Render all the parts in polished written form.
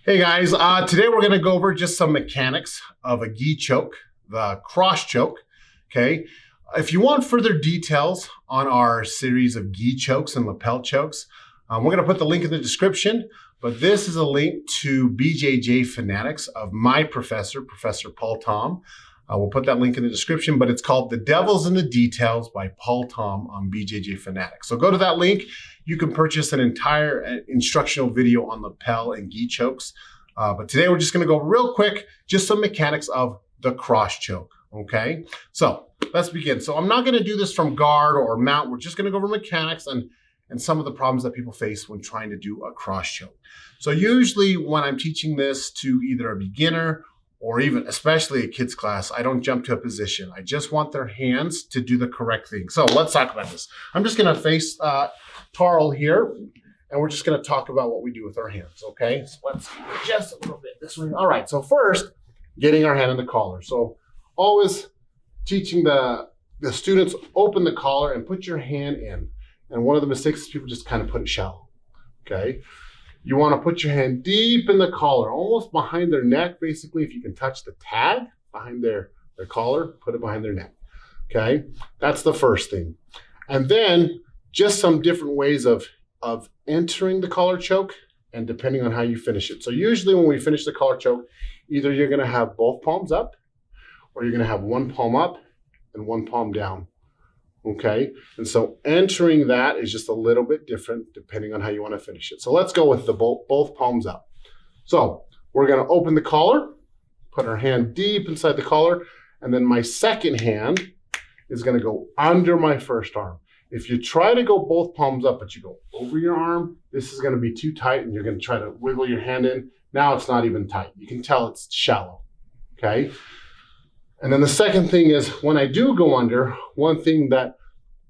Hey guys, today we're going to go over just some mechanics of a gi choke, the cross choke, okay? If you want further details on our series of gi chokes and lapel chokes, we're going to put the link in the description, but this is a link to BJJ Fanatics of my professor, Professor Paul Tom. We'll put that link in the description, but it's called The Devil's in the Details by Paul Tom on BJJ Fanatics. So go to that link. You can purchase an entire instructional video on lapel and gi chokes. But today we're just going to go real quick, just some mechanics of the cross choke, okay? So let's begin. So I'm not going to do this from guard or mount. We're just going to go over mechanics and some of the problems that people face when trying to do a cross choke. So usually when I'm teaching this to either a beginner or even especially a kids class, I don't jump to a position. I just want their hands to do the correct thing. So let's talk about this. I'm just going to face Tarl here, and we're just going to talk about what we do with our hands, okay? So let's just a little bit this way. All right, so first, getting our hand in the collar. So always teaching the students, open the collar and put your hand in. And one of the mistakes is people just kind of put it shallow, okay? You want to put your hand deep in the collar, almost behind their neck. Basically, if you can touch the tag behind their collar, put it behind their neck, okay? That's the first thing. And then just some different ways of entering the collar choke and depending on how you finish it. So usually when we finish the collar choke, either you're going to have both palms up or you're going to have one palm up and one palm down. Okay, and so entering that is just a little bit different depending on how you want to finish it. So let's go with the both palms up. So we're going to open the collar, put our hand deep inside the collar, and then my second hand is going to go under my first arm. If you try to go both palms up, but you go over your arm, this is going to be too tight and you're going to try to wiggle your hand in. Now it's not even tight. You can tell it's shallow, okay? And then the second thing is when I do go under, one thing that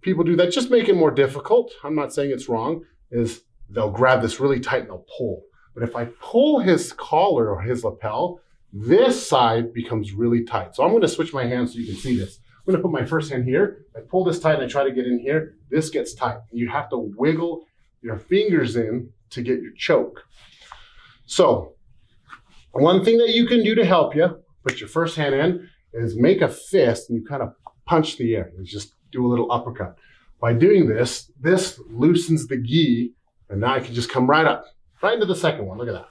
people do that just make it more difficult, I'm not saying it's wrong, is they'll grab this really tight and they'll pull. But if I pull his collar or his lapel, this side becomes really tight. So I'm going to switch my hands so you can see this. I'm going to put my first hand here. I pull this tight and I try to get in here. This gets tight. You have to wiggle your fingers in to get your choke. So one thing that you can do to help you, put your first hand in, is make a fist and you kind of punch the air. You just do a little uppercut. By doing this, this loosens the gi, and now I can just come right up, right into the second one. Look at that.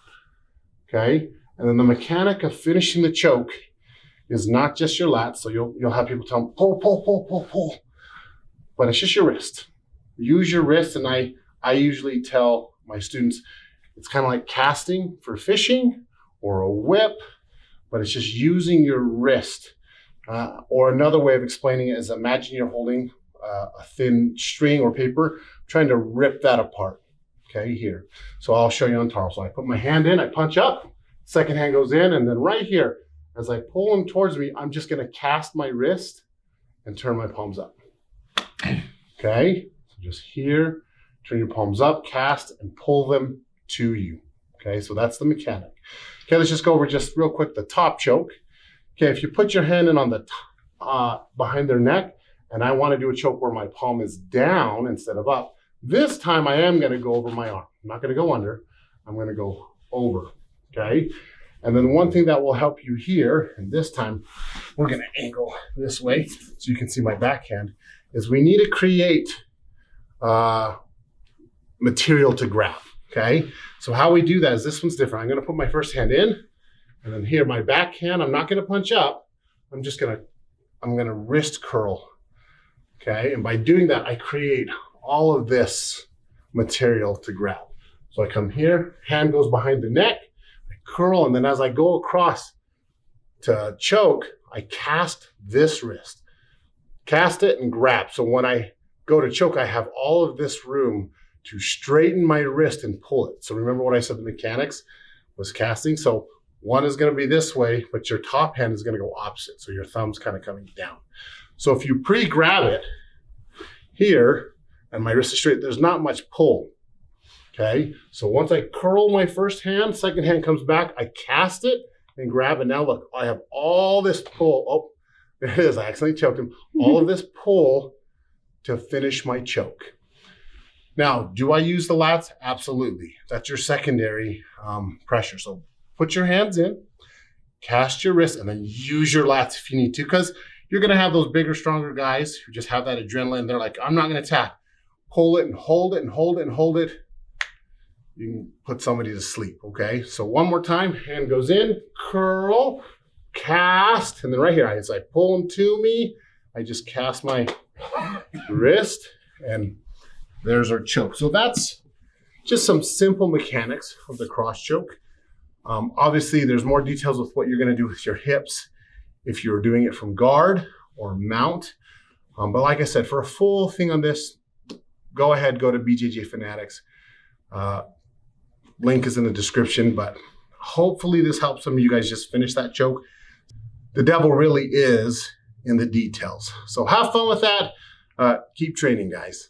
Okay? And then the mechanic of finishing the choke is not just your lats, so you'll have people tell them, pull, pull, pull, pull, pull. But it's just your wrist. Use your wrist, and I usually tell my students, it's kind of like casting for fishing or a whip, but it's just using your wrist. Or another way of explaining it is imagine you're holding a thin string or paper, trying to rip that apart, okay, here. So I'll show you on Tarl. So I put my hand in, I punch up, second hand goes in, and then right here, as I pull them towards me, I'm just gonna cast my wrist and turn my palms up, okay? So just here, turn your palms up, cast, and pull them to you, okay? So that's the mechanic. Okay, let's just go over just real quick the top choke. Okay, if you put your hand in on the behind their neck, and I want to do a choke where my palm is down instead of up, this time I am going to go over my arm. I'm not going to go under. I'm going to go over, okay? And then one thing that will help you here, and this time we're going to angle this way so you can see my backhand, is we need to create material to grab, okay? So how we do that is this one's different. I'm going to put my first hand in, and then here, my backhand, I'm not going to punch up. I'm going to wrist curl, okay? And by doing that, I create all of this material to grab. So I come here, hand goes behind the neck, I curl, and then as I go across to choke, I cast this wrist. Cast it and grab. So when I go to choke, I have all of this room to straighten my wrist and pull it. So remember what I said the mechanics was casting? So one is going to be this way, but your top hand is going to go opposite. So your thumb's kind of coming down. So if you pre-grab it here and my wrist is straight, there's not much pull. Okay. So once I curl my first hand, second hand comes back, I cast it and grab it. Now look, I have all this pull. Oh, there it is. I accidentally choked him. All of this pull to finish my choke. Now, do I use the lats? Absolutely. That's your secondary pressure. So put your hands in, cast your wrist, and then use your lats if you need to, because you're going to have those bigger, stronger guys who just have that adrenaline. They're like, I'm not going to tap. Pull it and hold it and hold it and hold it. You can put somebody to sleep, okay? So one more time, hand goes in, curl, cast, and then right here, as I pull them to me, I just cast my wrist, and there's our choke. So that's just some simple mechanics of the cross choke. Obviously, there's more details with what you're gonna do with your hips if you're doing it from guard or mount. But like I said, for a full thing on this, go ahead, go to BJJ Fanatics. Link is in the description, but hopefully this helps some of you guys just finish that choke. The devil really is in the details. So have fun with that. Keep training, guys.